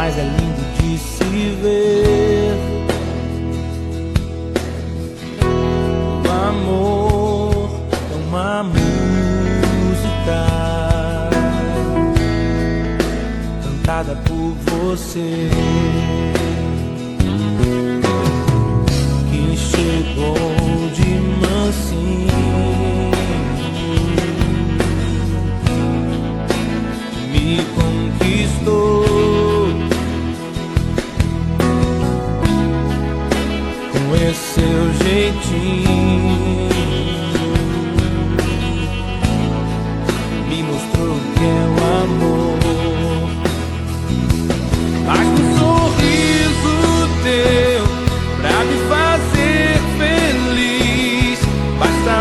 mas é lindo de se ver. O amor é uma música cantada por você, que chegou de mansinho, me conquistou com esse seu jeitinho, me mostrou que é o amor. Basta um sorriso teu pra me fazer feliz, basta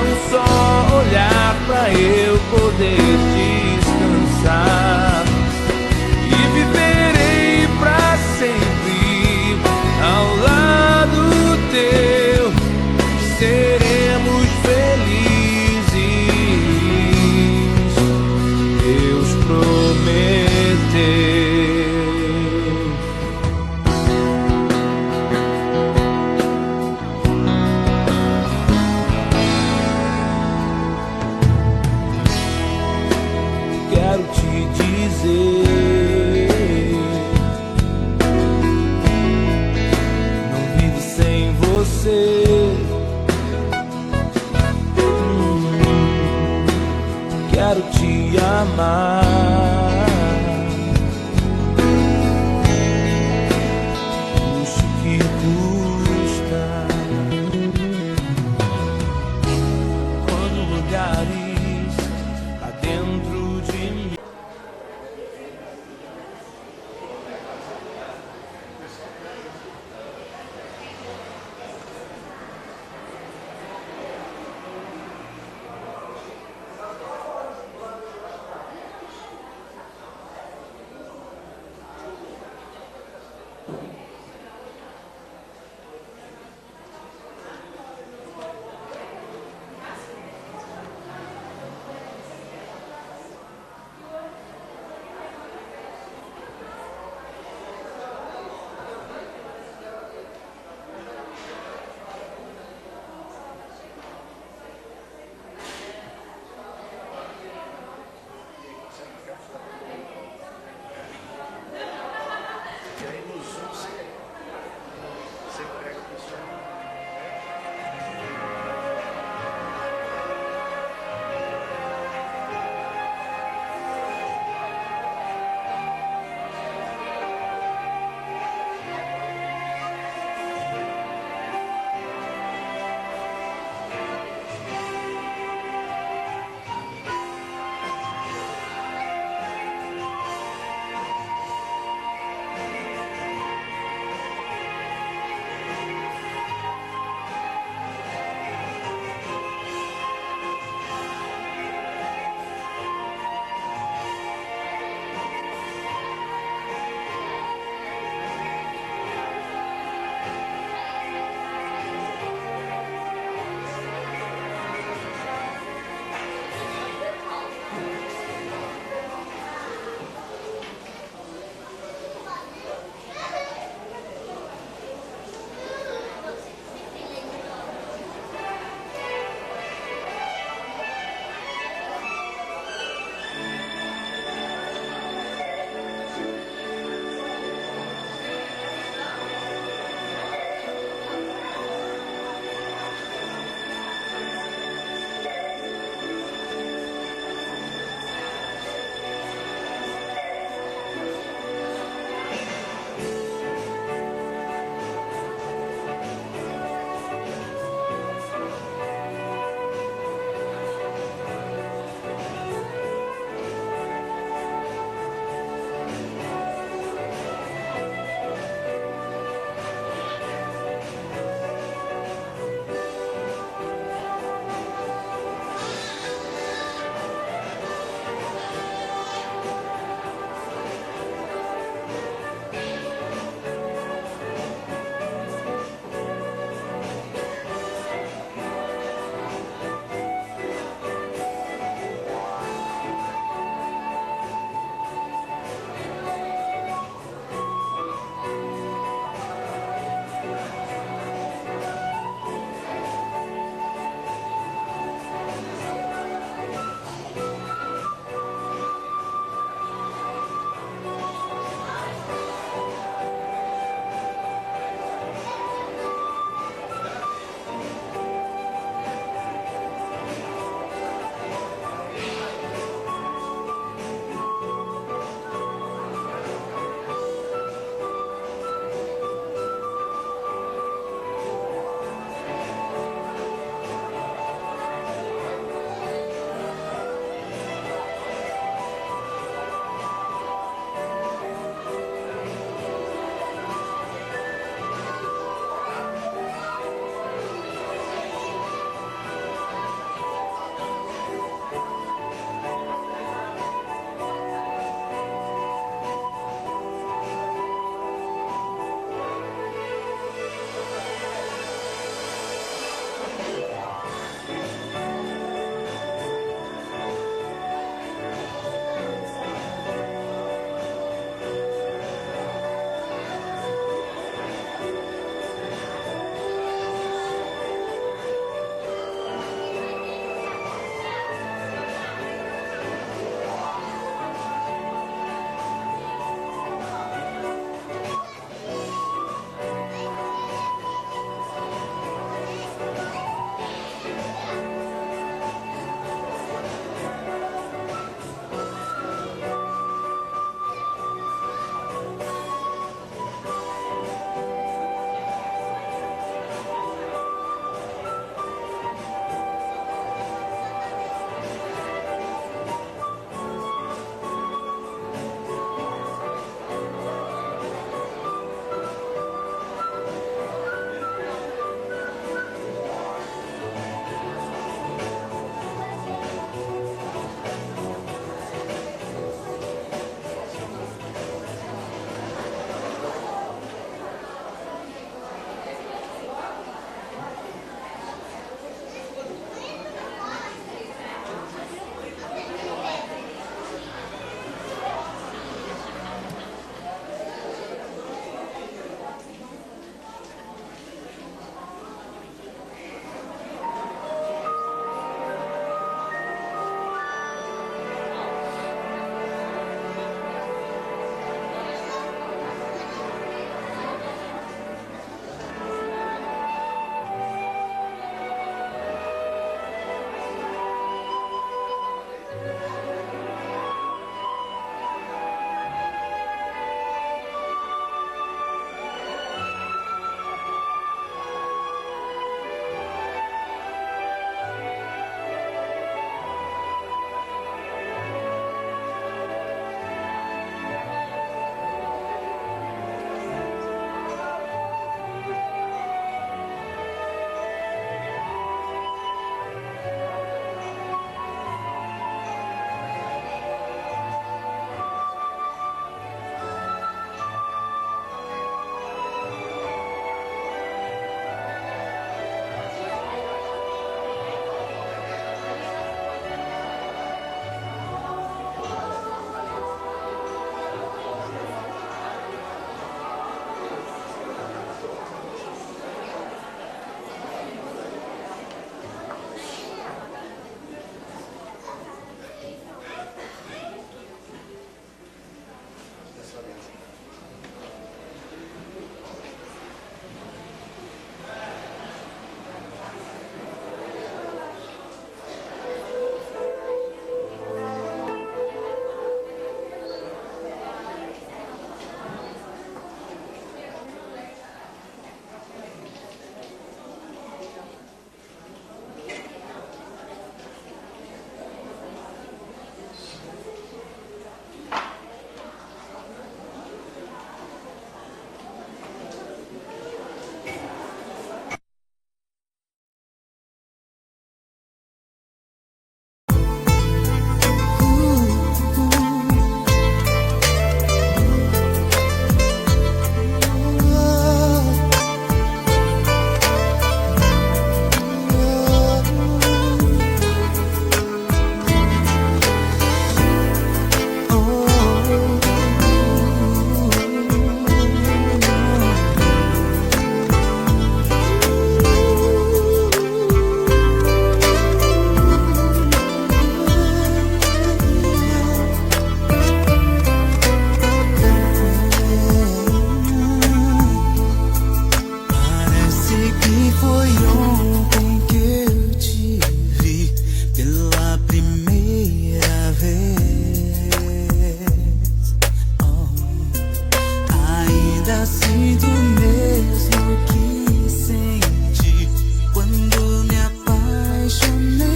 nada sinto mesmo que senti quando me apaixonei.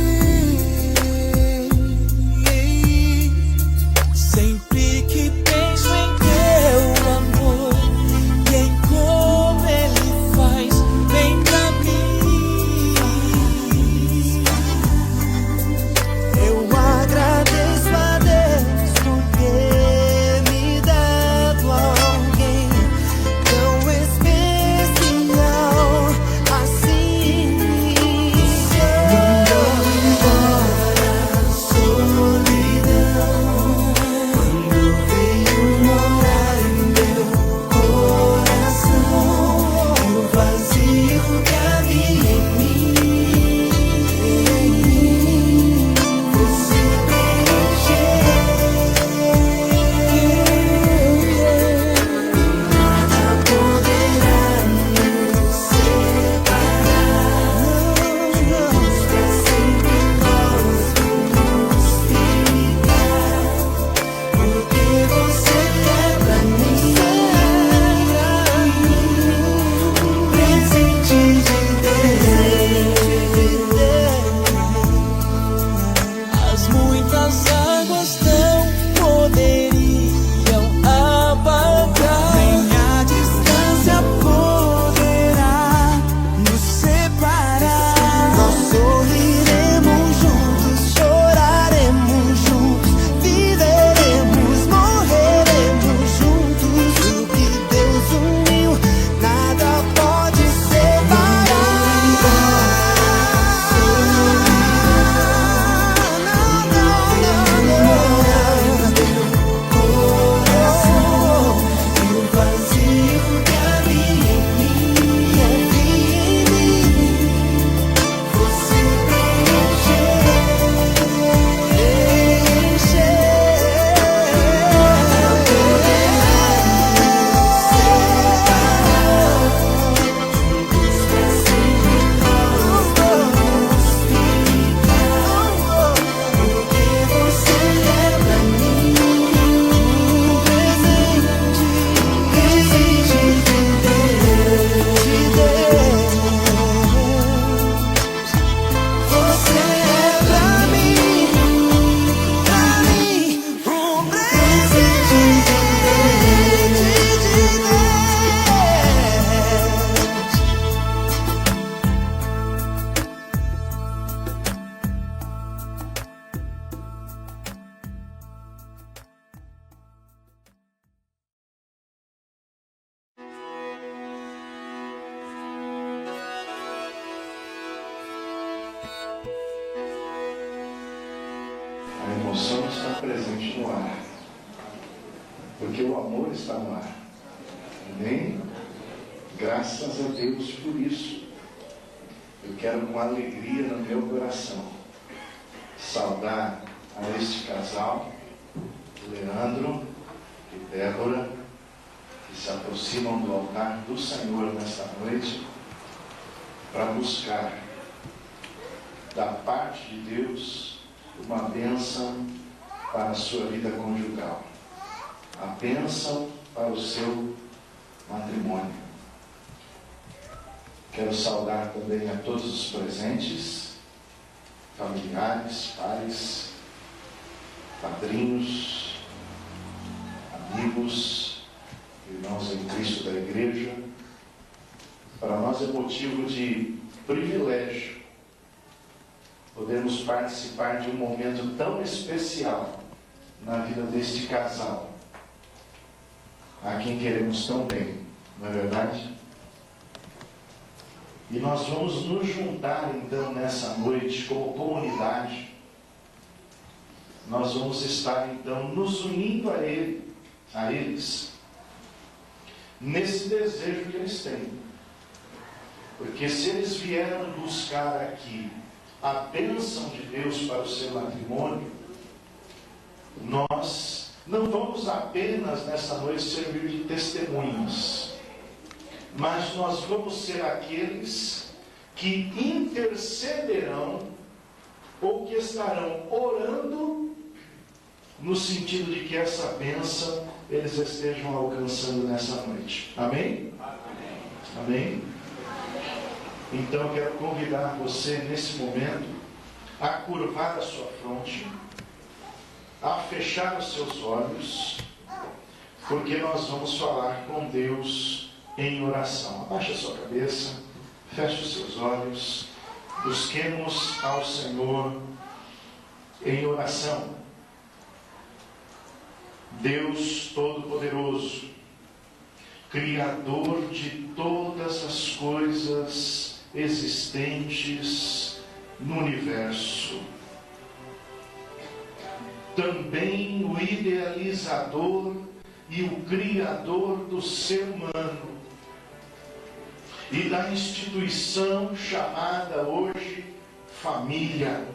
Sempre que penso em teu amor e em como ele faz bem pra mim, eu agradeço a Deus por ter me dado alguém tão especial assim. Mandou embora a solidão quando veio morar em meu coração, e o vazio que havia em mim você preencheu. Nada poderá nos separar, juntos pra sempre nós vamos ficar, porque você é pra mim um presente de Deus. As muitas águas não poderiam apagar, nem a distância poderá nos separar. Nós sorriremos juntos, choraremos juntos, viveremos, morreremos juntos. O que Deus uniu, nada pode separar. Coração, e o vazio que havia em mim, você preencheu. Juntos pra sempre nós vamos ficar, porque você é pra mim um presente de Deus. Você é pra mim um presente de Deus. A emoção está presente no ar, porque o amor está no ar. Amém? Graças a Deus por isso. Eu quero com alegria no meu coração saudar a este casal, Leandro e Débora, que se aproximam do altar do Senhor nesta noite para buscar da parte de Deus uma bênção para a sua vida conjugal, a bênção para o seu matrimônio. Quero saudar também a todos os presentes, familiares, pais, padrinhos, amigos, irmãos em Cristo da igreja. Para nós é motivo de privilégio podemos participar de um momento tão especial na vida deste casal, a quem queremos tão bem, não é verdade? E nós vamos nos juntar então nessa noite como comunidade. Nós vamos estar então nos unindo a eles, nesse desejo que eles têm. Porque se eles vieram buscar aqui a bênção de Deus para o seu matrimônio, nós não vamos apenas nessa noite servir de testemunhas, mas nós vamos ser aqueles que intercederão ou que estarão orando no sentido de que essa bênção eles estejam alcançando nessa noite. Amém? Amém? Então eu quero convidar você nesse momento a curvar a sua fronte, a fechar os seus olhos, porque nós vamos falar com Deus em oração. Abaixe a sua cabeça, feche os seus olhos, busquemos ao Senhor em oração. Deus Todo-Poderoso, Criador de todas as coisas existentes no universo, também o idealizador e o criador do ser humano e da instituição chamada hoje família.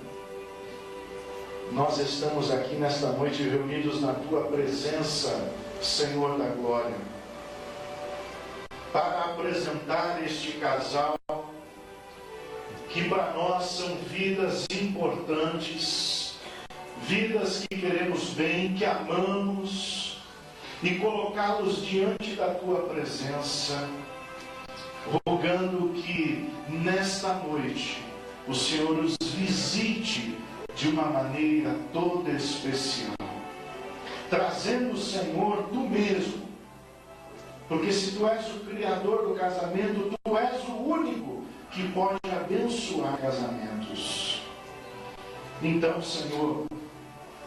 Nós estamos aqui nesta noite reunidos na Tua presença, Senhor da Glória, para apresentar este casal que para nós são vidas importantes, vidas que queremos bem, que amamos, e colocá-los diante da Tua presença, rogando que nesta noite o Senhor os visite de uma maneira toda especial, trazendo, Senhor, Tu mesmo, porque se Tu és o Criador do casamento, Tu és o único que pode abençoar casamentos. Então, Senhor,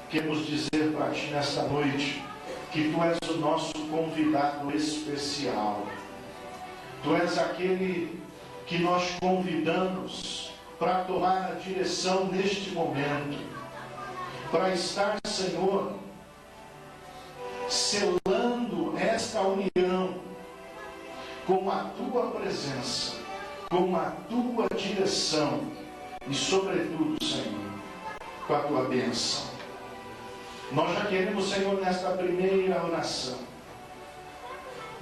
queremos dizer para Ti nesta noite que Tu és o nosso convidado especial. Tu és aquele que nós convidamos para tomar a direção neste momento, para estar, Senhor, selando esta união com a Tua presença, com a Tua direção e, sobretudo, Senhor, com a Tua bênção. Nós já queremos, Senhor, nesta primeira oração,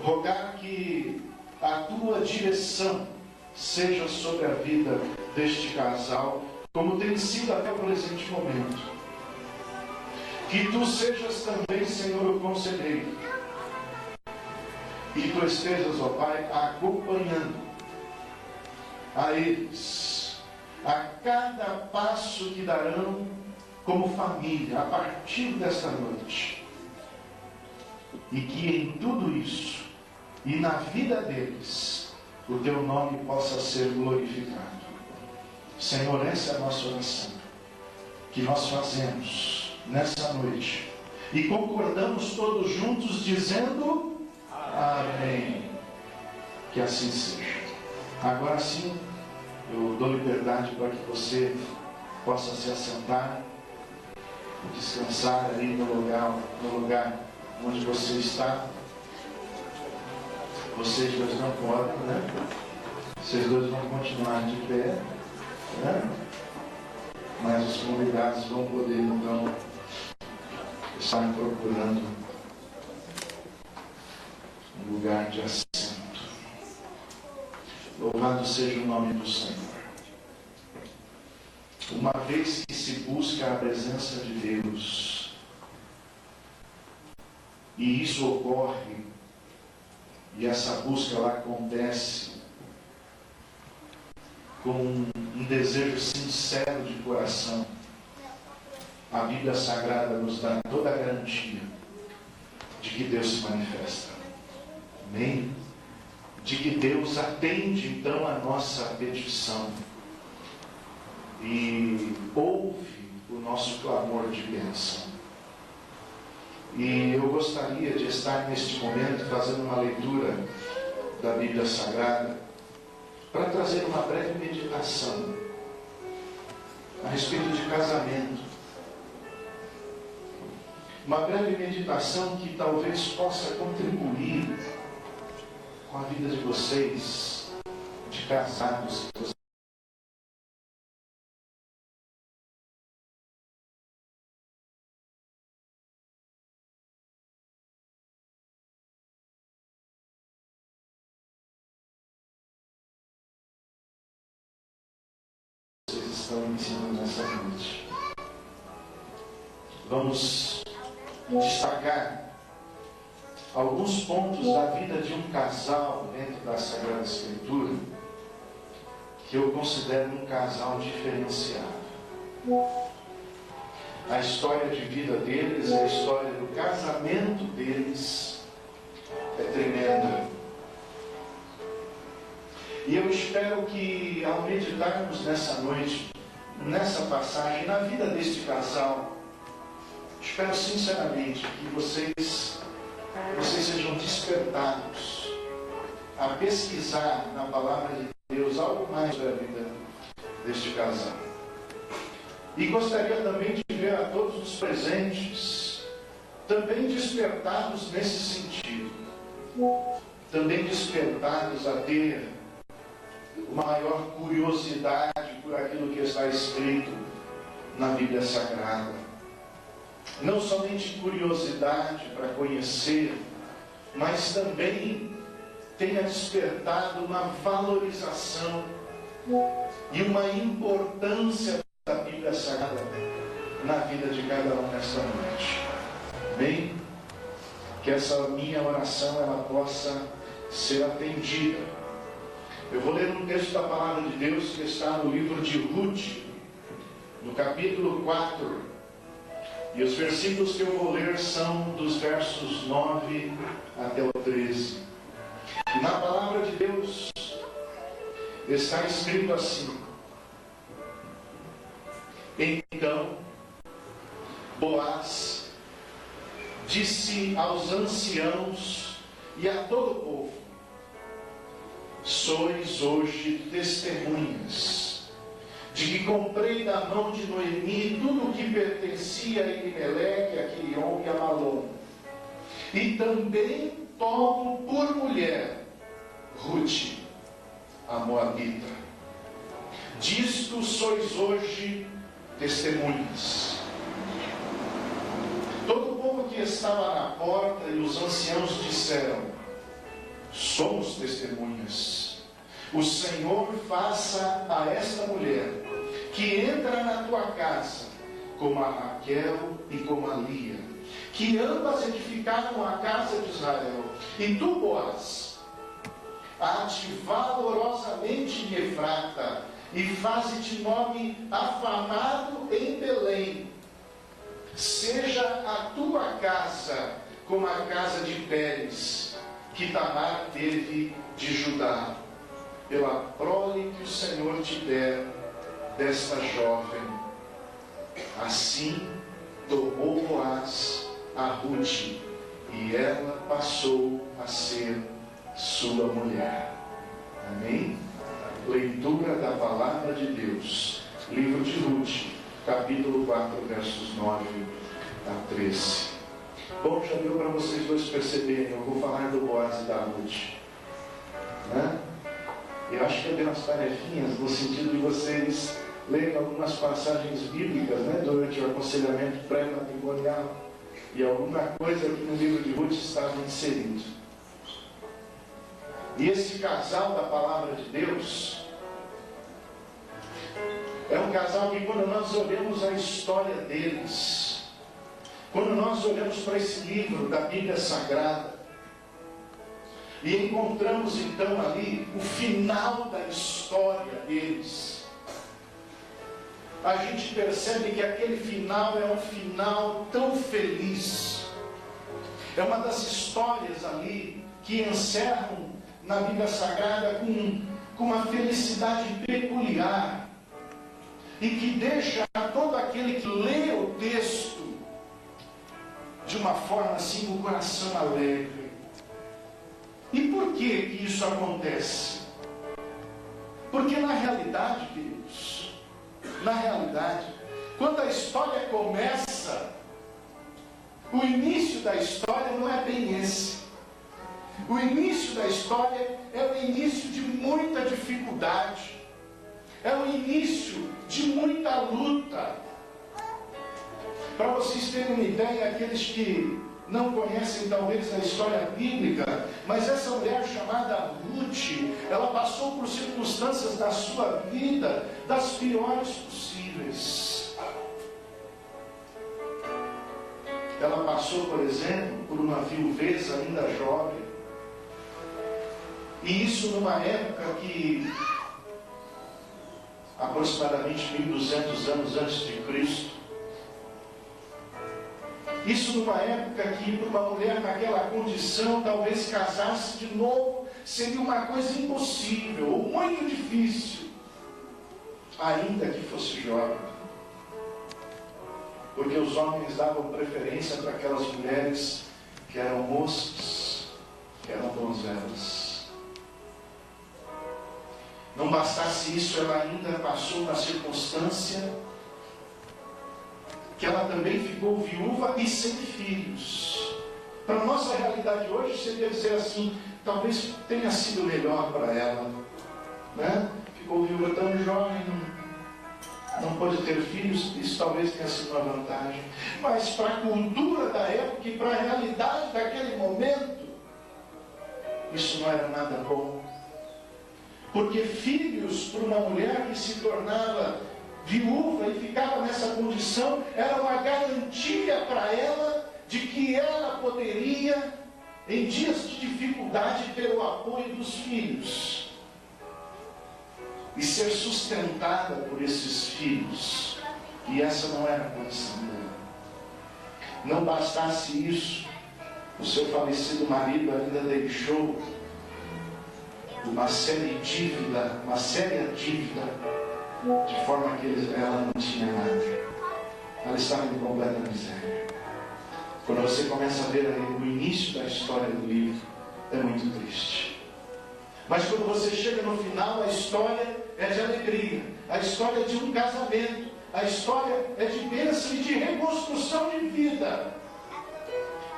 rogar que a Tua direção seja sobre a vida deste casal, como tem sido até o presente momento. Que Tu sejas também, Senhor, o conselheiro, e Tu estejas, ó Pai, acompanhando a eles, a cada passo que darão como família, a partir desta noite. E que em tudo isso, e na vida deles, o Teu nome possa ser glorificado. Senhor, essa é a nossa oração, que nós fazemos nessa noite, e concordamos todos juntos dizendo amém. Que assim seja. Agora sim, eu dou liberdade para que você possa se assentar, descansar ali no lugar onde você está. Vocês dois não podem, né? Vocês dois vão continuar de pé, né? Mas os convidados vão poder, então, estar procurando um lugar de assento. Louvado seja o nome do Senhor. Uma vez que se busca a presença de Deus, e isso ocorre, e essa busca ela acontece com um desejo sincero de coração, a Bíblia Sagrada nos dá toda a garantia de que Deus se manifesta. Amém? De que Deus atende então a nossa petição e ouve o nosso clamor de bênção. E eu gostaria de estar neste momento fazendo uma leitura da Bíblia Sagrada para trazer uma breve meditação a respeito de casamento. Uma breve meditação que talvez possa contribuir com a vida de vocês, de casados, que estão ensinando nessa noite. Vamos destacar alguns pontos da vida de um casal dentro da Sagrada Escritura que eu considero um casal diferenciado. A história de vida deles, a história do casamento deles é tremenda. E eu espero que, ao meditarmos nessa noite, nessa passagem, na vida deste casal, espero sinceramente que vocês sejam despertados a pesquisar na palavra de Deus algo mais sobre a vida deste casal. E gostaria também de ver a todos os presentes também despertados nesse sentido, também despertados a ter uma maior curiosidade por aquilo que está escrito na Bíblia Sagrada. Não somente curiosidade para conhecer, mas também tenha despertado uma valorização e uma importância da Bíblia Sagrada na vida de cada um nesta noite. Amém? Que essa minha oração ela possa ser atendida. Eu vou ler um texto da palavra de Deus que está no livro de Ruth, no capítulo 4. E os versículos que eu vou ler são dos versos 9 até o 13. E na palavra de Deus está escrito assim: Então Boaz disse aos anciãos e a todo o povo: Sois hoje testemunhas de que comprei da mão de Noemi tudo o que pertencia a Elimeleque, a Quilion e a Malom. E também tomo por mulher Ruth, a Moabita. Disto sois hoje testemunhas. Todo o povo que estava na porta e os anciãos disseram: Somos testemunhas. O Senhor faça a esta mulher que entra na tua casa, como a Raquel e como a Lia, que ambas edificaram a casa de Israel. E tu, Boaz, há-te valorosamente em Efrata, e faze-te nome afamado em Belém. Seja a tua casa como a casa de Pérez, que Tamar teve de Judá, pela prole que o Senhor te der desta jovem. Assim tomou Boaz a Ruth, e ela passou a ser sua mulher. Amém? Leitura da palavra de Deus, livro de Ruth, capítulo 4, versos 9 a 13. Bom, já deu para vocês dois perceberem, eu vou falar do Boaz e da Ruth, né? Eu acho que é bem umas tarefinhas, no sentido de vocês lerem algumas passagens bíblicas, né, durante o aconselhamento pré-matrimonial, e alguma coisa aqui no livro de Ruth estava inserido. E esse casal da palavra de Deus é um casal que, quando nós olhamos a história deles, quando nós olhamos para esse livro da Bíblia Sagrada e encontramos então ali o final da história deles, a gente percebe que aquele final é um final tão feliz. É uma das histórias ali que encerram na Bíblia Sagrada com uma felicidade peculiar e que deixa todo aquele que lê o texto de uma forma assim, com o coração alegre. E por que isso acontece? Porque na realidade, queridos, na realidade, quando a história começa, o início da história não é bem esse. O início da história é o início de muita dificuldade, é o início de muita luta. Para vocês terem uma ideia, aqueles que não conhecem talvez a história bíblica, mas essa mulher chamada Ruth, ela passou por circunstâncias da sua vida das piores possíveis. ela passou, por exemplo, por uma viuvez ainda jovem. E isso numa época que, aproximadamente 1200 anos antes de Cristo, isso numa época que para uma mulher naquela condição, talvez casar-se de novo seria uma coisa impossível, ou muito difícil, ainda que fosse jovem. Porque os homens davam preferência para aquelas mulheres que eram moças, que eram donzelas. Não bastasse isso, ela ainda passou na circunstância que ela também ficou viúva e sem filhos. Para a nossa realidade hoje, seria dizer assim, talvez tenha sido melhor para ela, né? Ficou viúva tão jovem, não pôde ter filhos, isso talvez tenha sido uma vantagem. Mas para a cultura da época e para a realidade daquele momento, isso não era nada bom. Porque filhos para uma mulher que se tornava viúva e ficava nessa condição, era uma garantia para ela de que ela poderia, em dias de dificuldade, ter o apoio dos filhos e ser sustentada por esses filhos. E essa não era a condição dela. Não bastasse isso, o seu falecido marido ainda deixou uma séria dívida, de forma que ela não tinha nada. Ela estava em completa miséria. Quando você começa a ver o início da história do livro, é muito triste. Mas quando você chega no final, a história é de alegria, a história é de um casamento, a história é de bênção e de reconstrução de vida.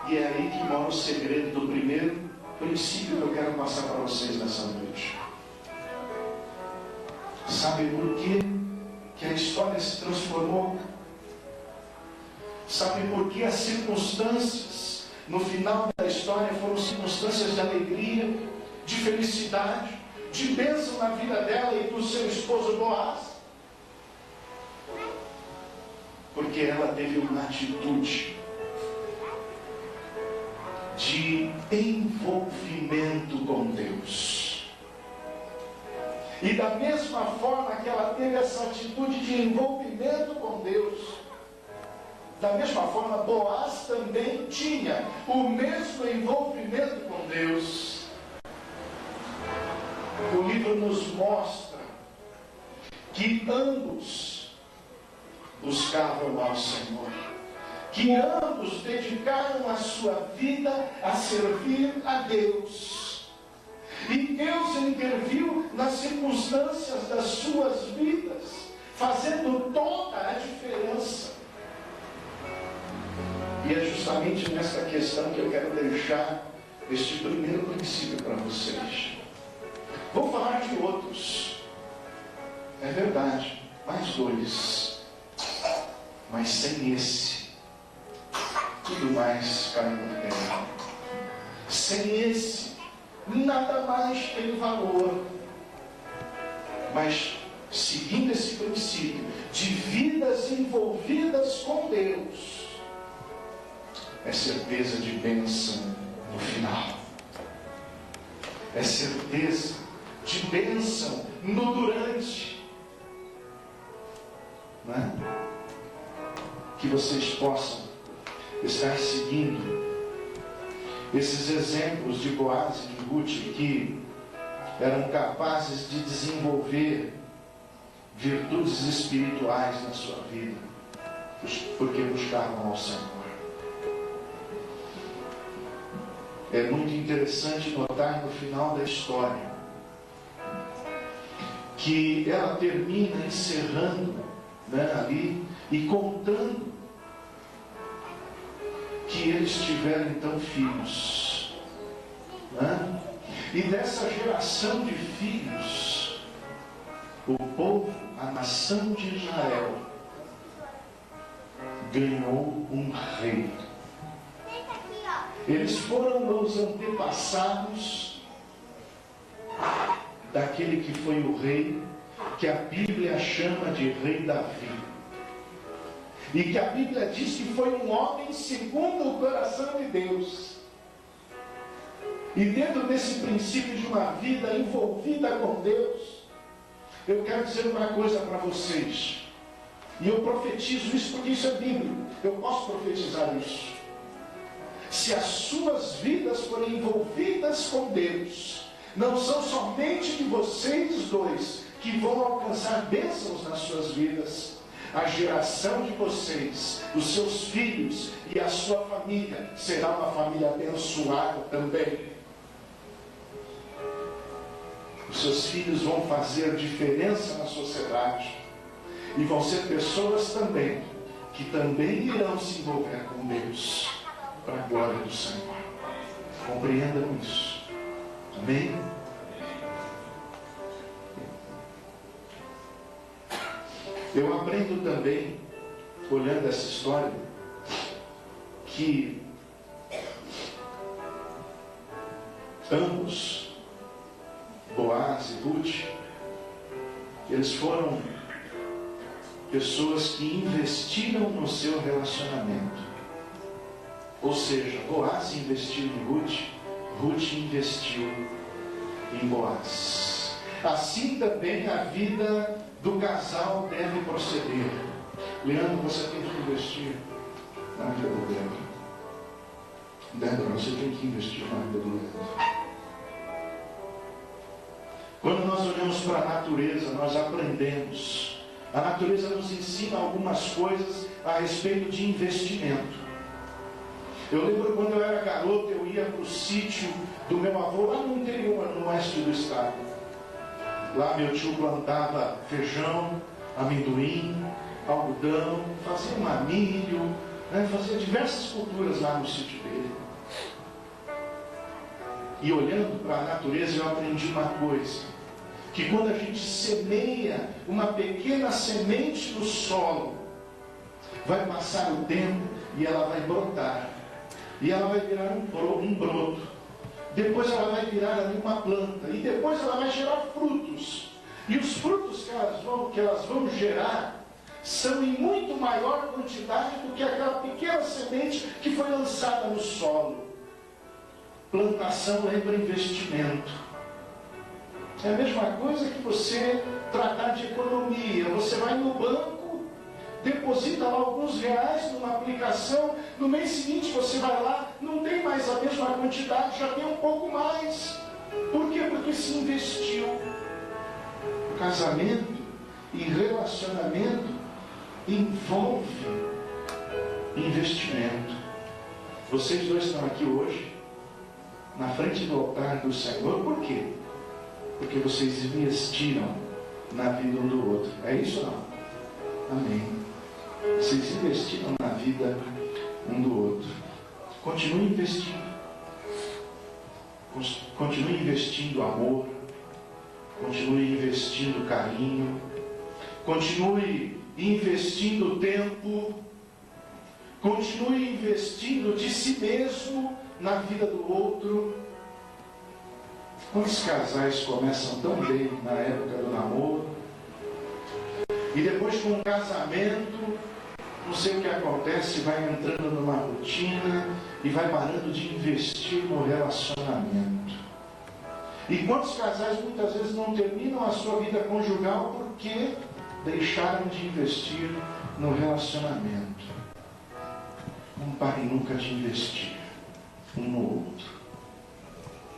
E é aí que mora o segredo do primeiro princípio que eu quero passar para vocês nessa noite. Sabe por que a história se transformou? Sabe por que as circunstâncias no final da história foram circunstâncias de alegria, de felicidade, de bênção na vida dela e do seu esposo Boaz? Porque ela teve uma atitude de envolvimento com Deus. E da mesma forma que ela teve essa atitude de envolvimento com Deus, da mesma forma Boaz também tinha o mesmo envolvimento com Deus. O livro nos mostra que ambos buscavam ao Senhor, que ambos dedicaram a sua vida a servir a Deus. E Deus interviu nas circunstâncias das suas vidas, fazendo toda a diferença. E é justamente nessa questão que eu quero deixar este primeiro princípio para vocês. Vou falar de outros. É verdade, mais dois. Mas sem esse, tudo mais cai por terra. Sem esse, nada mais tem valor. Mas seguindo esse princípio de vidas envolvidas com Deus, é certeza de bênção no final. É certeza de bênção no durante. Não é? Que vocês possam estar seguindo esses exemplos de Boaz e de Ruth, que eram capazes de desenvolver virtudes espirituais na sua vida, porque buscavam ao Senhor. É muito interessante notar no final da história que ela termina encerrando, né, ali e contando que eles tiveram então filhos, né? E dessa geração de filhos, o povo, a nação de Israel, ganhou um rei. Eles foram os antepassados daquele que foi o rei que a Bíblia chama de rei Davi. e que a Bíblia diz que foi um homem segundo o coração de Deus. E dentro desse princípio de uma vida envolvida com Deus, eu quero dizer uma coisa para vocês, e eu profetizo isso porque isso é bíblico, eu posso profetizar isso. Se as suas vidas forem envolvidas com Deus, não são somente de vocês dois que vão alcançar bênçãos nas suas vidas. A geração de vocês, os seus filhos e a sua família será uma família abençoada também. Os seus filhos vão fazer diferença na sociedade e vão ser pessoas também que também irão se envolver com Deus para a glória do Senhor. Compreendam isso. Amém? Eu aprendo também, olhando essa história, que ambos, Boaz e Ruth, eles foram pessoas que investiram no seu relacionamento. Ou seja, Boaz investiu em Ruth, Ruth investiu em Boaz. Assim também a vida do casal deve proceder. Leandro, você tem que investir na vida do Leandro. Débora, você tem que investir na vida do Leandro. Quando nós olhamos para a natureza, nós aprendemos. A natureza nos ensina algumas coisas a respeito de investimento. Eu lembro quando eu era garoto, eu ia para o sítio do meu avô, lá no interior, no oeste do estado. Lá meu tio plantava feijão, amendoim, algodão, fazia milho, fazia diversas culturas lá no sítio dele. E olhando para a natureza, eu aprendi uma coisa, que quando a gente semeia uma pequena semente no solo, vai passar o tempo e ela vai brotar, e ela vai virar um broto, depois ela vai virar ali uma planta, e depois ela vai gerar frutos, e os frutos que elas vão gerar são em muito maior quantidade do que aquela pequena semente que foi lançada no solo. Plantação lembra investimento. É a mesma coisa que você tratar de economia. Você vai no banco, deposita lá alguns reais numa aplicação, no mês seguinte você vai lá, não tem mais a mesma quantidade, já tem um pouco mais. Por quê? Porque se investiu. Casamento e relacionamento envolve investimento. Vocês dois estão aqui hoje, na frente do altar do Senhor, por quê? Porque vocês investiram na vida um do outro. É isso ou não? Amém. Vocês investiram na vida um do outro. Continue investindo. Continue investindo amor. Continue investindo carinho. Continue investindo tempo. Continue investindo de si mesmo na vida do outro. Quantos casais começam tão bem na época do namoro, e depois com o casamento, não sei o que acontece, vai entrando numa rotina e vai parando de investir no relacionamento. E quantos casais muitas vezes não terminam a sua vida conjugal porque deixaram de investir no relacionamento. Não parem nunca de investir um no outro.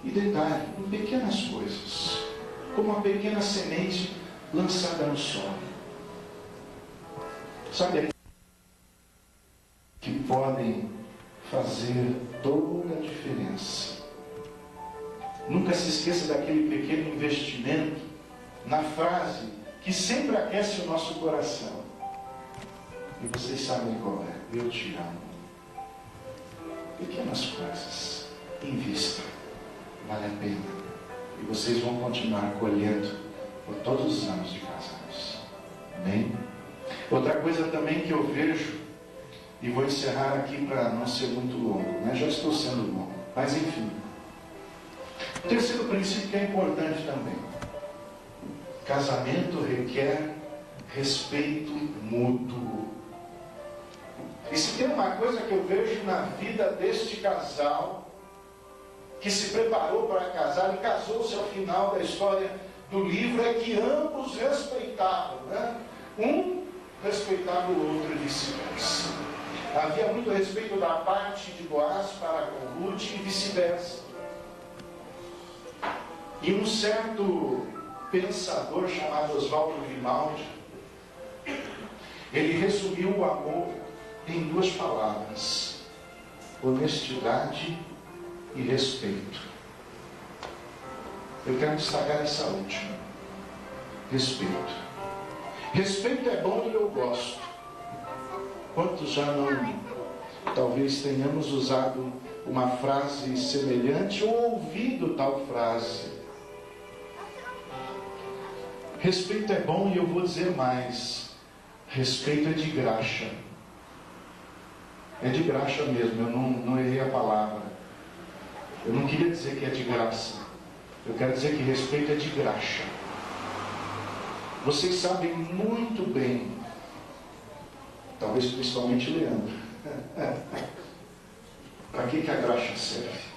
E detalhe, em pequenas coisas, como uma pequena semente lançada no solo. Sabe, que podem fazer toda a diferença. Nunca se esqueça daquele pequeno investimento na frase que sempre aquece o nosso coração. E vocês sabem qual é: eu te amo. Pequenas coisas, invista, vale a pena, e vocês vão continuar colhendo por todos os anos de casados. Amém? Outra coisa também que eu vejo, e vou encerrar aqui para não ser muito longo, já estou sendo longo, mas enfim. O terceiro princípio que é importante também: casamento requer respeito mútuo. E se tem uma coisa que eu vejo na vida deste casal, que se preparou para casar e casou-se ao final da história do livro, é que ambos respeitavam, né? Um respeitava o outro e vice-versa. Havia muito respeito da parte de Boaz para com Ruth e vice-versa. E um certo pensador chamado Oswaldo Grimaldi, ele resumiu o amor em 2 palavras: honestidade e respeito. Eu quero destacar essa última: respeito. Respeito é bom e eu gosto. Quantos já não, talvez tenhamos usado uma frase semelhante ou ouvido tal frase? Respeito é bom e eu vou dizer mais: respeito é de graxa. É de graxa mesmo, eu não errei a palavra. Eu não queria dizer que é de graça. Eu quero dizer que respeito é de graxa. Vocês sabem muito bem, talvez principalmente Leandro, para que a graxa serve?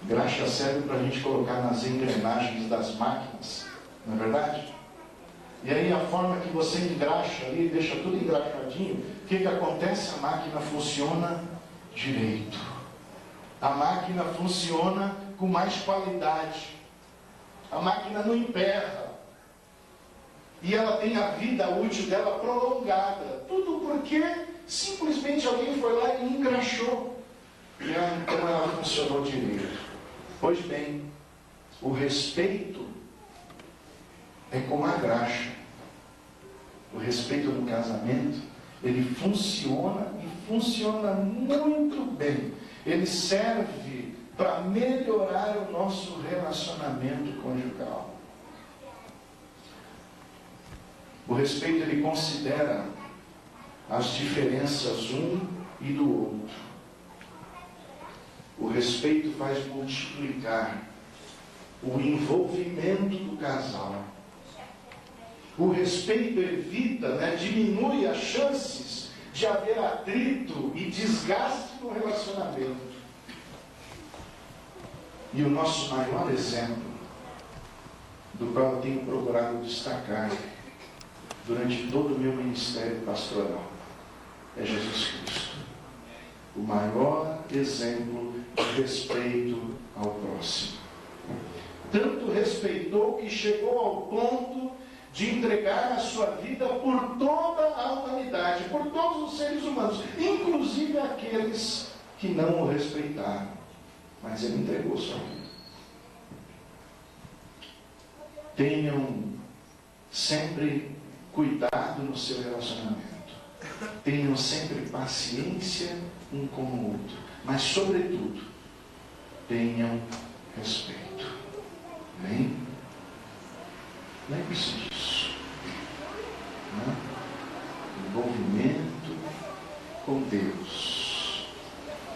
Graxa serve para a gente colocar nas engrenagens das máquinas, não é verdade? E aí a forma que você engraxa ali, deixa tudo engraxadinho, o que acontece? A máquina funciona direito. A máquina funciona com mais qualidade. A máquina não emperra. E ela tem a vida útil dela prolongada. Tudo porque simplesmente alguém foi lá e engraxou. E então ela funcionou direito. Pois bem, o respeito é como a graxa. O respeito no casamento, ele funciona e funciona muito bem. Ele serve para melhorar o nosso relacionamento conjugal. O respeito, ele considera as diferenças um e do outro. O respeito faz multiplicar o envolvimento do casal. O respeito evita, diminui as chances de haver atrito e desgaste no relacionamento. E o nosso maior exemplo, do qual eu tenho procurado destacar durante todo o meu ministério pastoral, é Jesus Cristo. O maior exemplo de respeito ao próximo. Tanto respeitou que chegou ao ponto de entregar a sua vida por toda a humanidade, por todos os seres humanos, inclusive aqueles que não o respeitaram. Mas ele entregou sua vida. Tenham sempre cuidado no seu relacionamento. Tenham sempre paciência um com o outro. Mas, sobretudo, tenham respeito. Amém? Lembre-se disso. Envolvimento com Deus.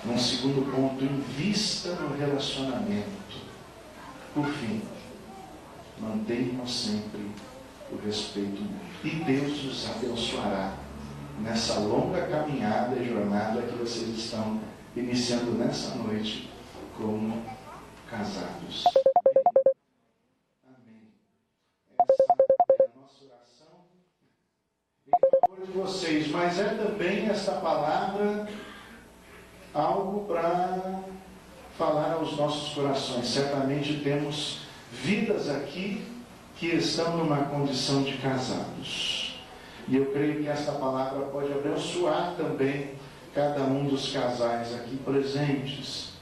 Num segundo ponto, invista no relacionamento. Por fim, mantenham sempre o respeito. E Deus os abençoará nessa longa caminhada e jornada que vocês estão iniciando nessa noite como casados. De vocês, mas é também esta palavra algo para falar aos nossos corações. Certamente temos vidas aqui que estão numa condição de casados, e eu creio que esta palavra pode abençoar também cada um dos casais aqui presentes.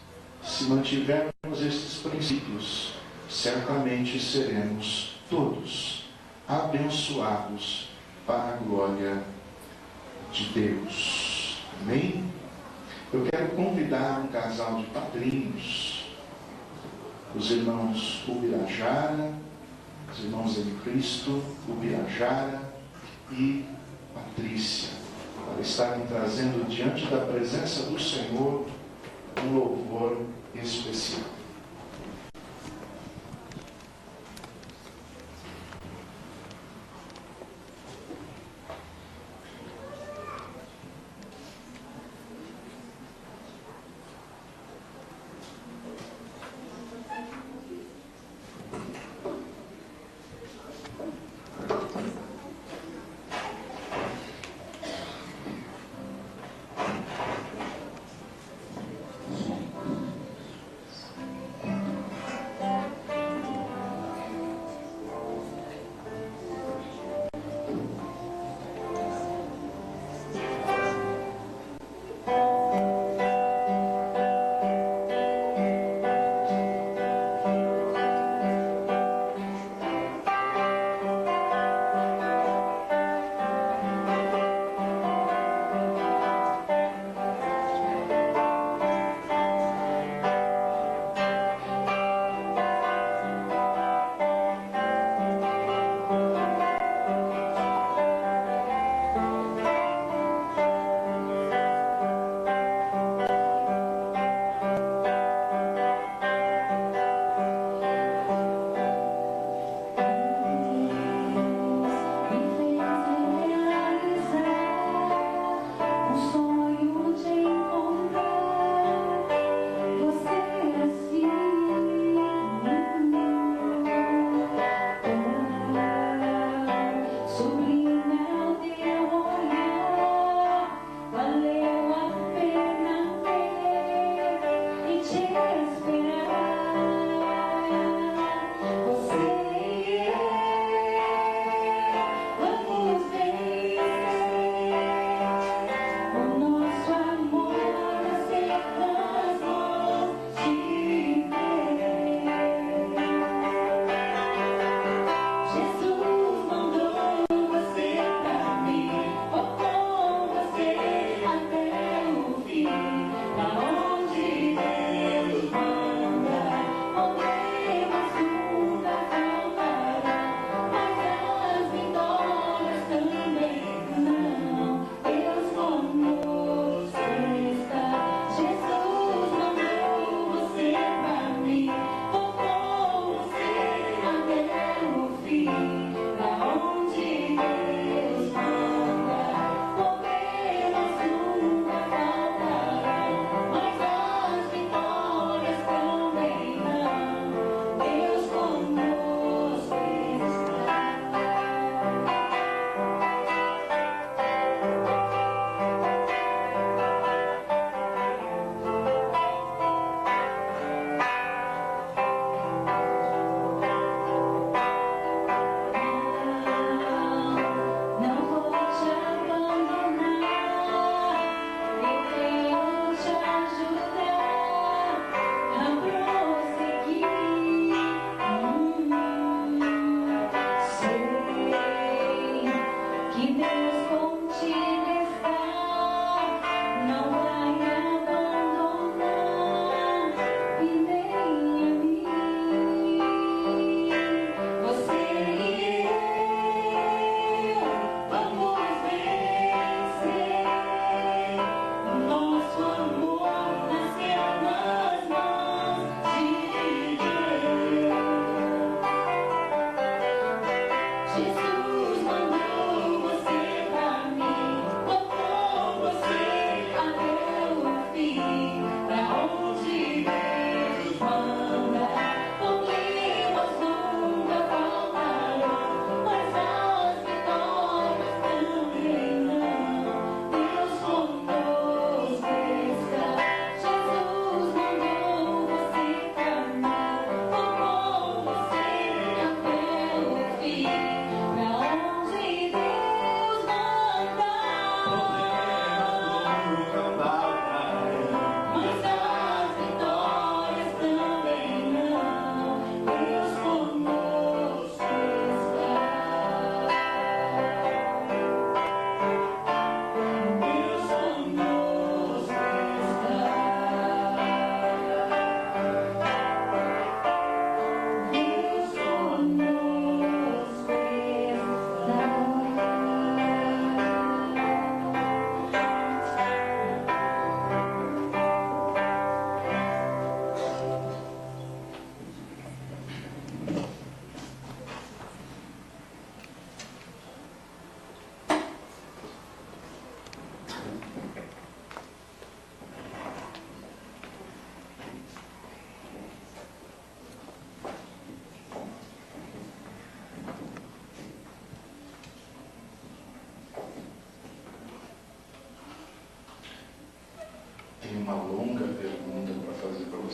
Se mantivermos estes princípios, certamente seremos todos abençoados para a glória de Deus. Amém? Eu quero convidar um casal de padrinhos, os irmãos Ubirajara, os irmãos de Cristo, Ubirajara e Patrícia, para estarem trazendo diante da presença do Senhor um louvor especial.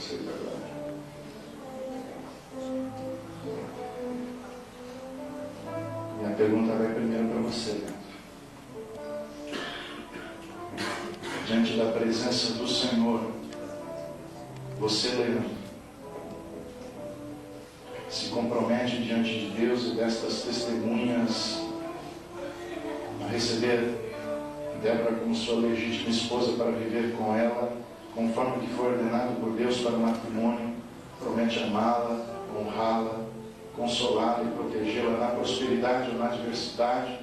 vocês agora. Minha pergunta vai primeiro para você, Leandro. Diante da presença do Senhor, você, Leandro, se compromete diante de Deus e destas testemunhas a receber Débora como sua legítima esposa para viver com ela, conforme que foi ordenado por Deus para o matrimônio, promete amá-la, honrá-la, consolá-la e protegê-la na prosperidade ou na adversidade,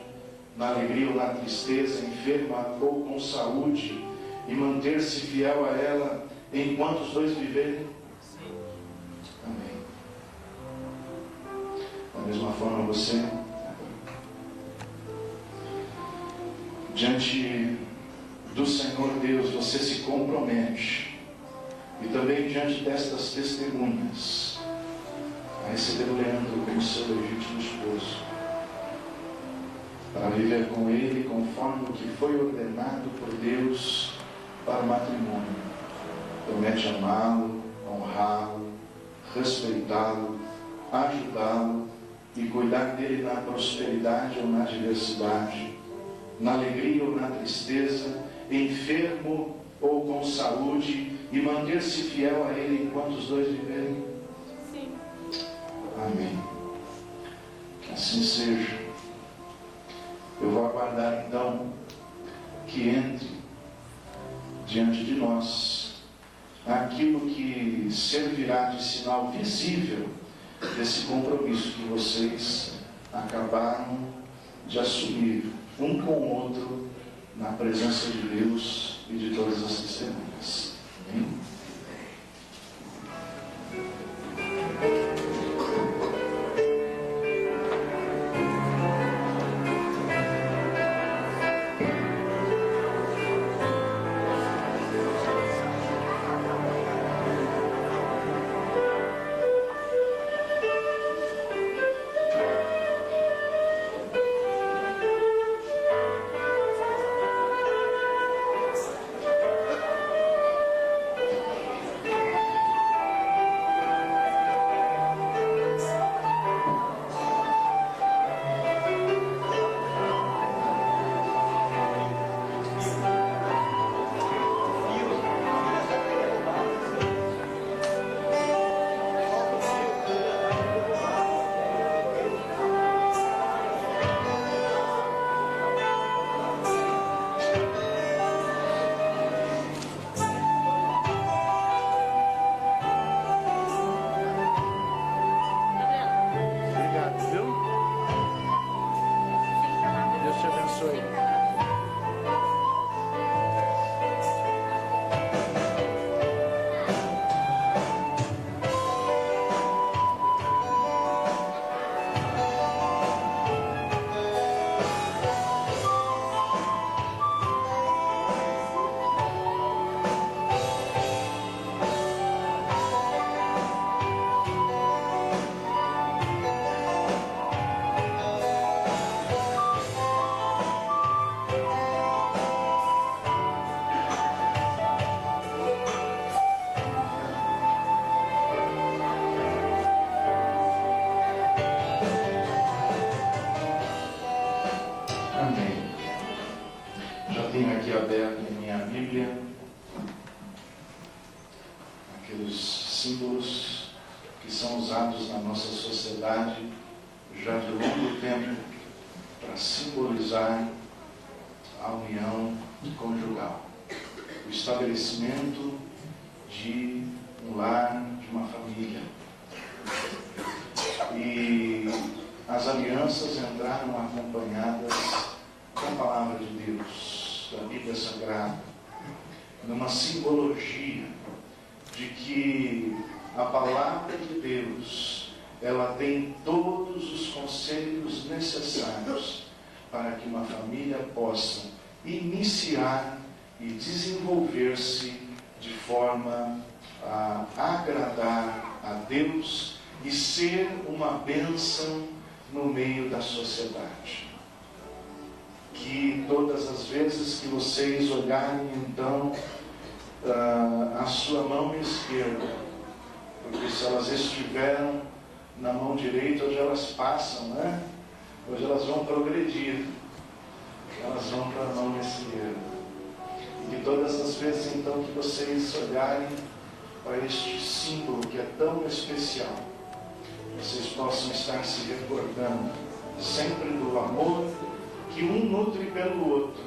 na alegria ou na tristeza, enferma ou com saúde, e manter-se fiel a ela enquanto os dois viverem? Amém. Da mesma forma você, diante do Senhor Deus, você se compromete, e também diante destas testemunhas, a receber o Leandro como seu legítimo esposo, para viver com ele conforme o que foi ordenado por Deus para o matrimônio. Promete amá-lo, honrá-lo, respeitá-lo, ajudá-lo e cuidar dele na prosperidade ou na adversidade, na alegria ou na tristeza, enfermo ou com saúde, e manter-se fiel a ele enquanto os dois viverem? Sim. Amém. Que assim seja. Eu vou aguardar então que entre diante de nós aquilo que servirá de sinal visível desse compromisso que vocês acabaram de assumir um com o outro na presença de Deus e de todas as testemunhas. Amém? De um lar, de uma família. E as alianças entraram acompanhadas da palavra de Deus, da Bíblia Sagrada, numa simbologia de que a palavra de Deus, ela tem todos os conselhos necessários para que uma família possa iniciar e desenvolver-se de forma a agradar a Deus e ser uma bênção no meio da sociedade. Que todas as vezes que vocês olharem então a sua mão esquerda Porque se elas estiveram na mão direita, hoje elas passam, né? Hoje elas vão progredir. Elas vão para a mão esquerda. E que todas as vezes, então, que vocês olharem para este símbolo que é tão especial, vocês possam estar se recordando sempre do amor que um nutre pelo outro.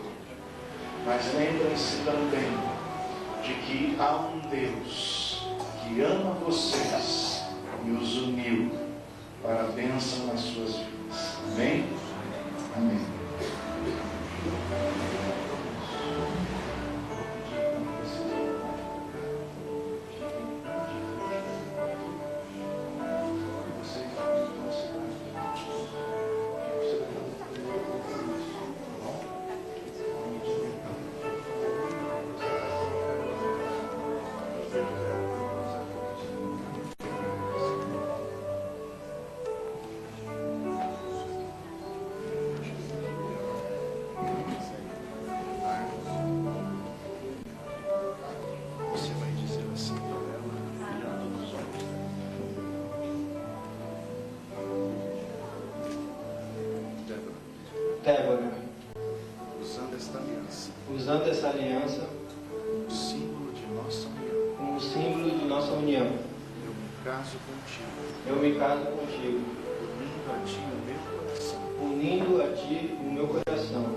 Mas lembrem-se também de que há um Deus que ama vocês e os uniu para a bênção nas suas vidas. Amém? Amém. Débora, usando esta aliança, como símbolo de nossa união, eu me caso contigo, unindo a ti o meu coração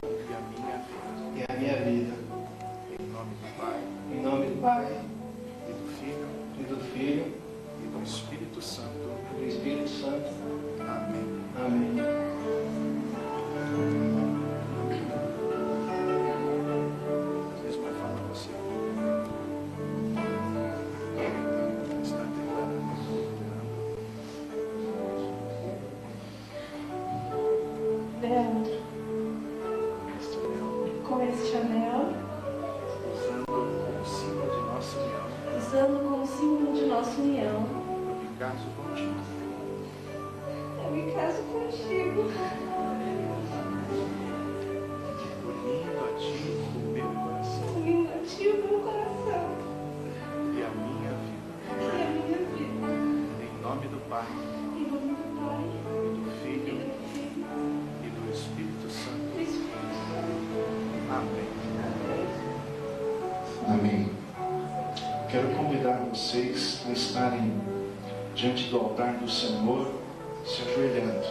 e a minha vida, em nome do Pai, e do Filho e do Espírito Santo. Amém. Amém. Com este anel, usando como símbolo de nossa união, eu me caso contigo, Unindo a ti o meu coração unindo a ti o meu coração e a minha vida, em nome do Pai, em nome do Pai, e do e Filho do Filho, e do Espírito Santo. e do Espírito Santo. Amém. Amém. Quero convidar vocês a estarem diante do altar do Senhor, se ajoelhando.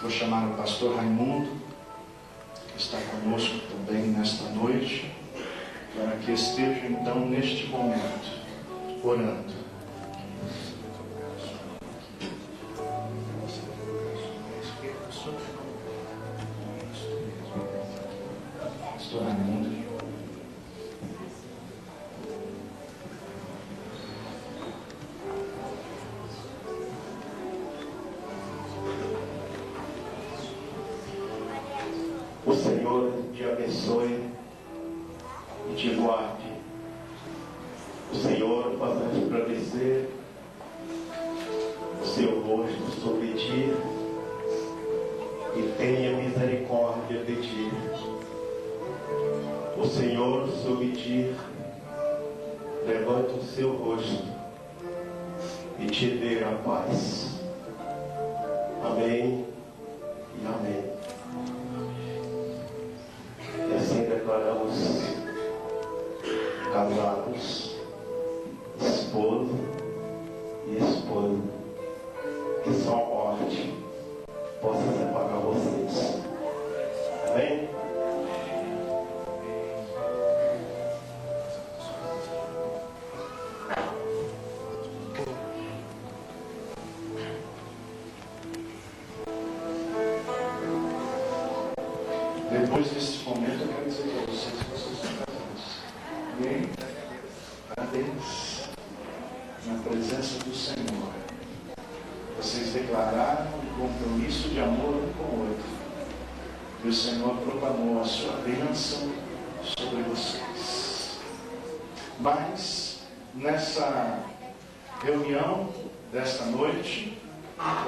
Vou chamar o pastor Raimundo, que está conosco também nesta noite, para que esteja então neste momento, orando. Pastor Raimundo. O Senhor te abençoe e te guarde. O Senhor faça resplandecer o seu rosto sobre ti e tenha misericórdia de ti. O Senhor sobre ti levante o seu rosto e te dê a paz. Amém e amém. E assim declaramos casados, esposo e esposa, que só a morte possa separar vocês. Amém? Depois desse momento, eu quero dizer para vocês que vocês estão casados. Amém? Parabéns. Na presença do Senhor. Vocês declararam um compromisso de amor um com o outro. E o Senhor proclamou a sua bênção sobre vocês. Mas, nessa reunião desta noite,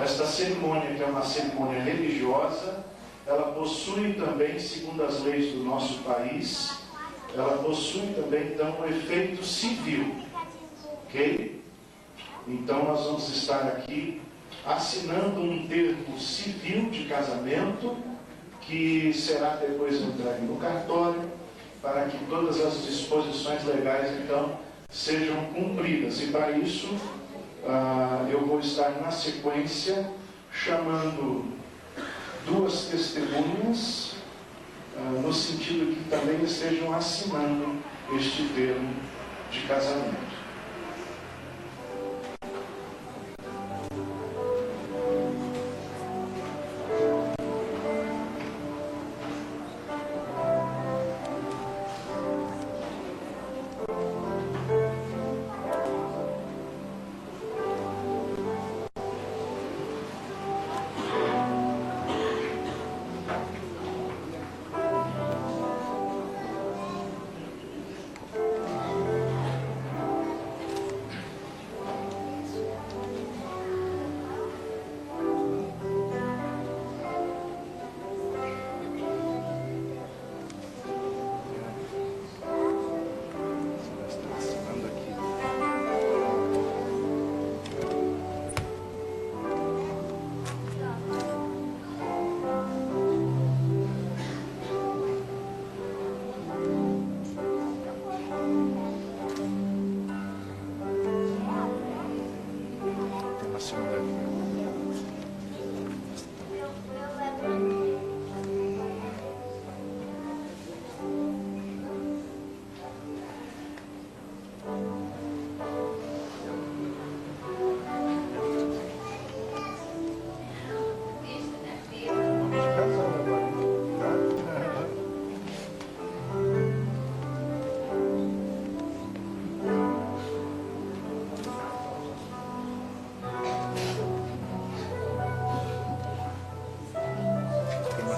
esta cerimônia, que é uma cerimônia religiosa, ela possui também, segundo as leis do nosso país, ela possui também, então, um efeito civil. Ok? Então nós vamos estar aqui assinando um termo civil de casamento, que será depois entregue no cartório, para que todas as disposições legais, então, sejam cumpridas. E para isso, eu vou estar na sequência chamando 2 testemunhas, no sentido que também estejam assinando este termo de casamento.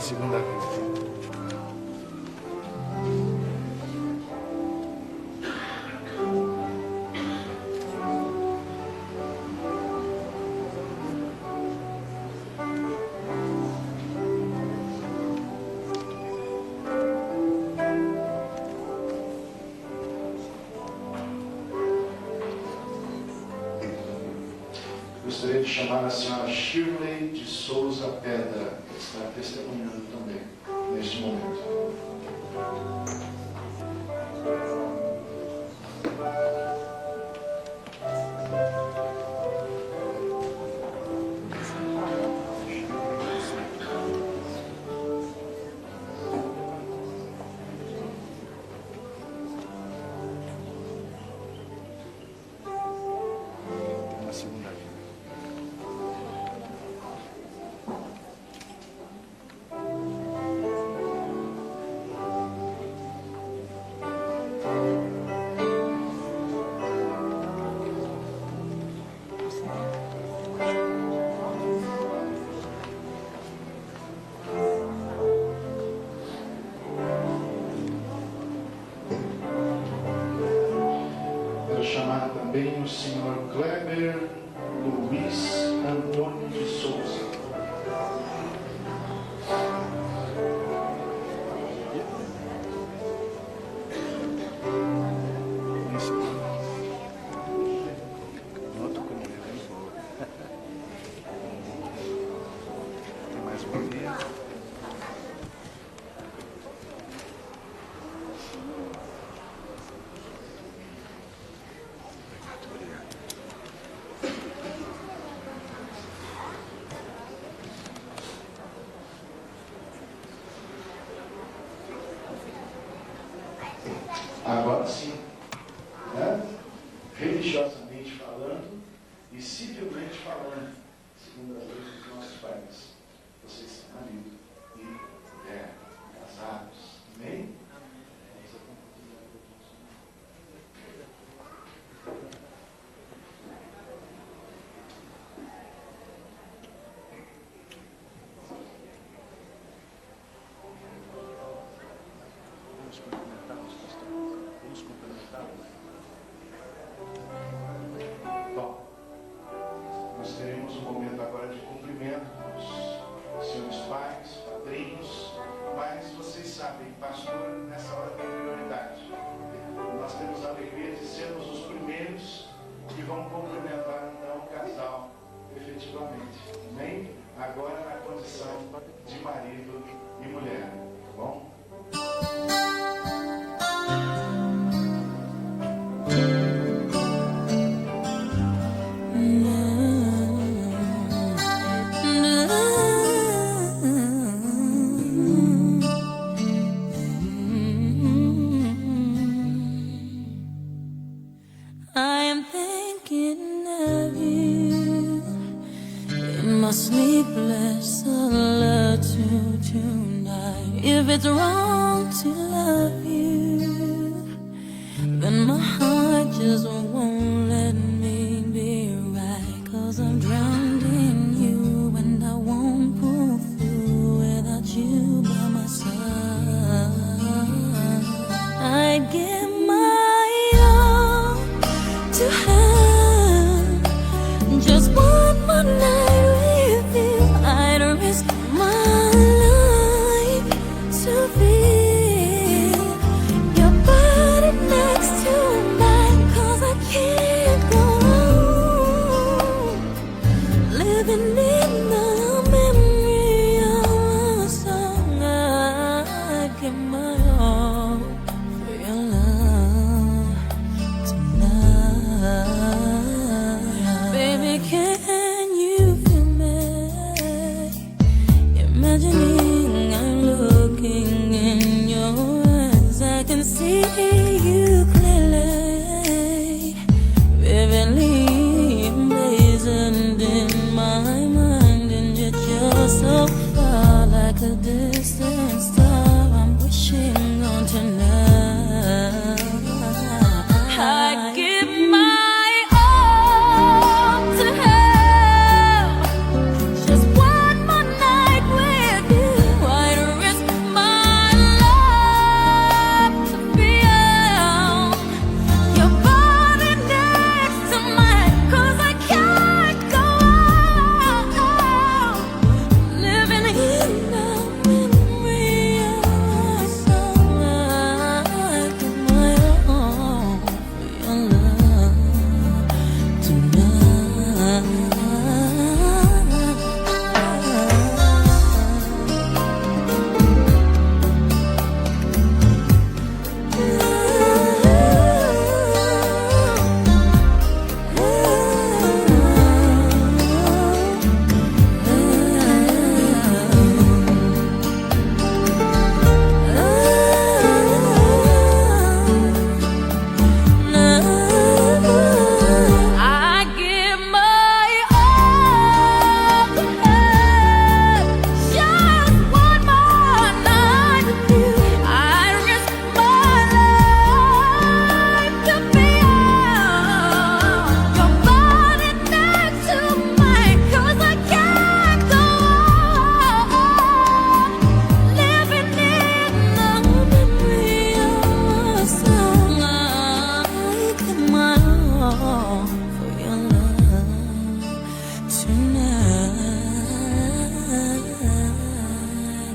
Segunda vez. Gostaria de chamar a senhora Shirley de Souza Pedra, que está testemunhando também neste momento. Uma segunda vez. Quero chamar também o senhor Kleber Luiz Antônio de Souza. Isso. Noto como ele é boa. Tem mais uma vez. Obrigado. Agora sim, né? Religiosamente falando e civilmente falando, segundo as leis dos nossos pais, vocês são marido e mulher, casados. Amém? Vamos cumprimentá-los, pastor. Vamos cumprimentá-los. Bom, nós teremos um momento agora de cumprimento dos senhores my sleepless solitude tonight. If it's wrong to love you, then my heart just won't let me be right. 'Cause I'm drowned in you and I won't pull through without you by my side. I'd give my all to have just one more night with you. I'd risk my life to feel your body next to mine. 'Cause I can't go on living in the memory of a song. I'd give my all for your love tonight. Baby, can you feel me? Imagining I'm looking in your eyes. I can see you clearly, vividly emblazoned in my mind. And yet you're so far, like a distant star I'm wishing on tonight. I give my all to have just one more night with you. I'd risk my life to feel your body next to mine. 'Cause I can't go on living in the memory of a song. I give my all for your love tonight. I give my all to have just one more night with you. I'd risk my life to feel your body next to mine. 'Cause I can't go on living in the memory of a song. I give my all for your love tonight.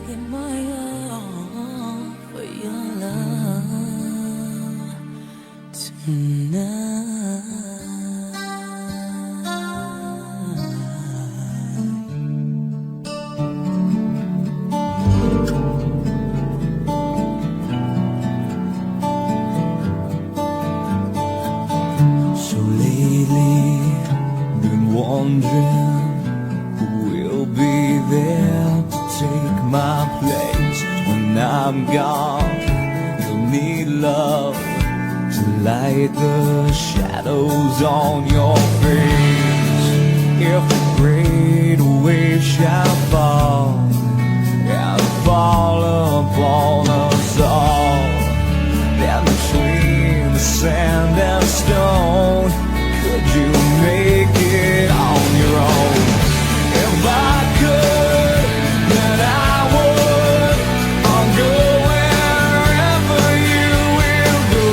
Give my all for your love tonight. So lately, been wondering who will be there to take my place when I'm gone. You'll need love to light the shadows on your face. If a great wave shall fall and fall upon us all, then between the sand and stone, could you make it on your own? If I could, then I would. I'll go wherever you will go,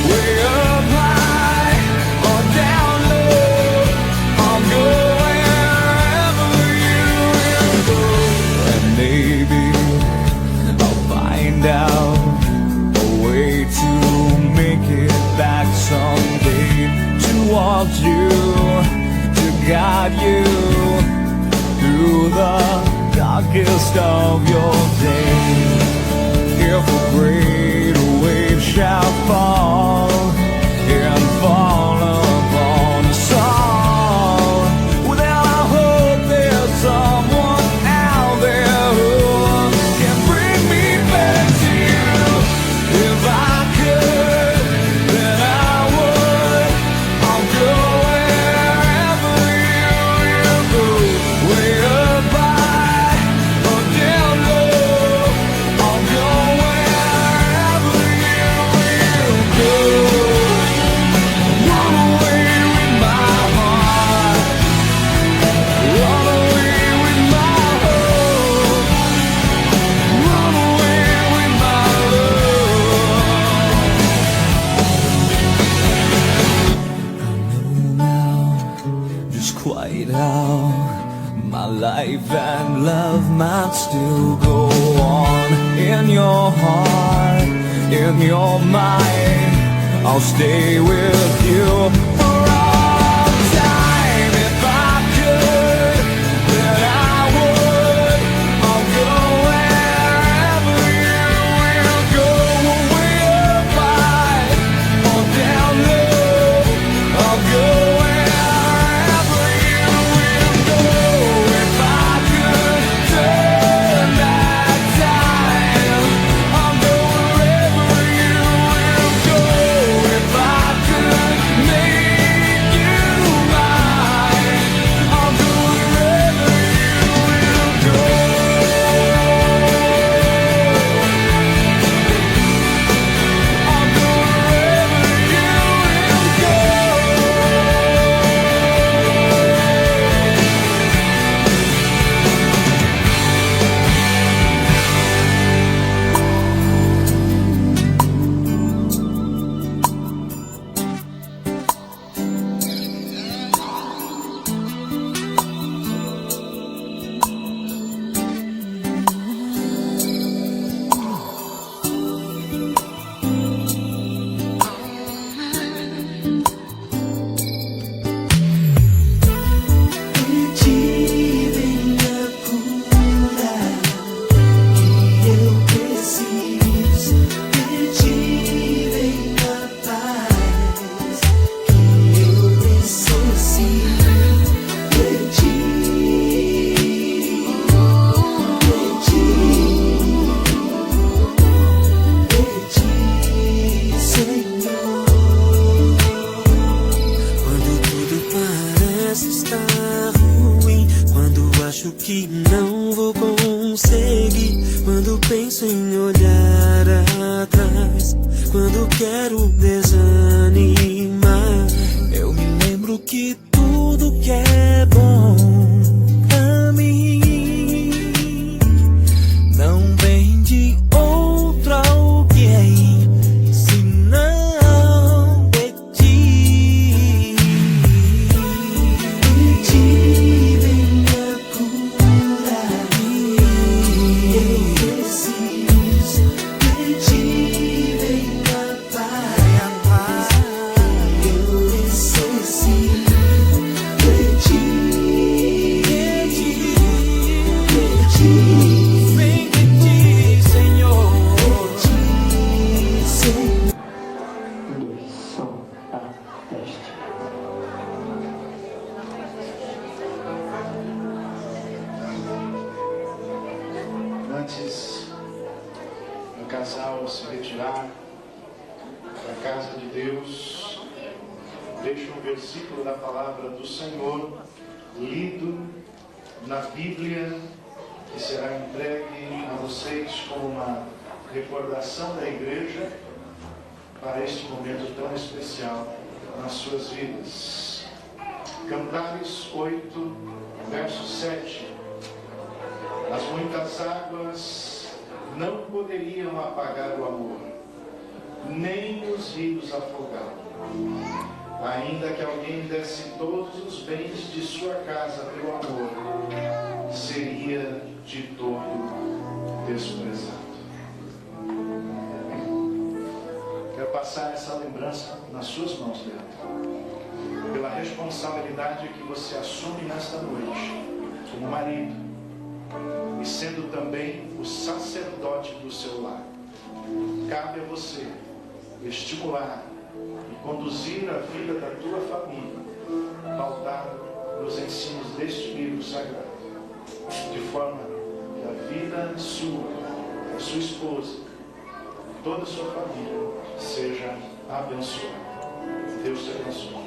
way up high or down low. I'll go wherever you will go. my life and love might still go on. In your heart, in your mind, I'll stay with you for all time. If I could, then I would. I'll go wherever you will go. Way up high or down low, I'll go wherever you will go. If I could turn back time, I'll go wherever you will go. If I could make you mine, I'll go wherever you will go. I'll go wherever you will go. Quando tudo parece estar ruim, quando acho que não vou conseguir, quando penso em olhar atrás, quando quero desanimar, eu me lembro que tudo que é bom pra mim não vem de outro alguém, senão de ti. De ti vem a cura, eu preciso. De ti vem a paz, eu necessito. De ti, vem de ti, Senhor. De ti, Senhor. Som, teste. Antes do casal se retirar da casa de Deus, deixo um versículo da palavra do Senhor lido na Bíblia, que será entregue a vocês como uma recordação da igreja para este momento tão especial nas suas vidas. Cantares 8, verso 7. As muitas águas não poderiam apagar o amor, nem os rios afogá-lo. Ainda que alguém desse todos os bens de sua casa pelo amor, seria de todo desprezado. Quero passar essa lembrança nas suas mãos, Leandro, pela responsabilidade que você assume nesta noite, como marido, e sendo também o sacerdote do seu lar. Cabe a você estimular e conduzir a vida da tua família, pautado nos ensinos deste livro sagrado, de forma que a vida sua, da sua esposa, toda a sua família seja abençoada. Deus te abençoe.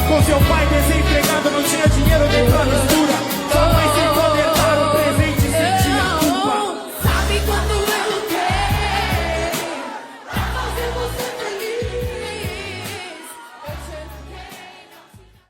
Com seu pai desempregado, não tinha dinheiro nem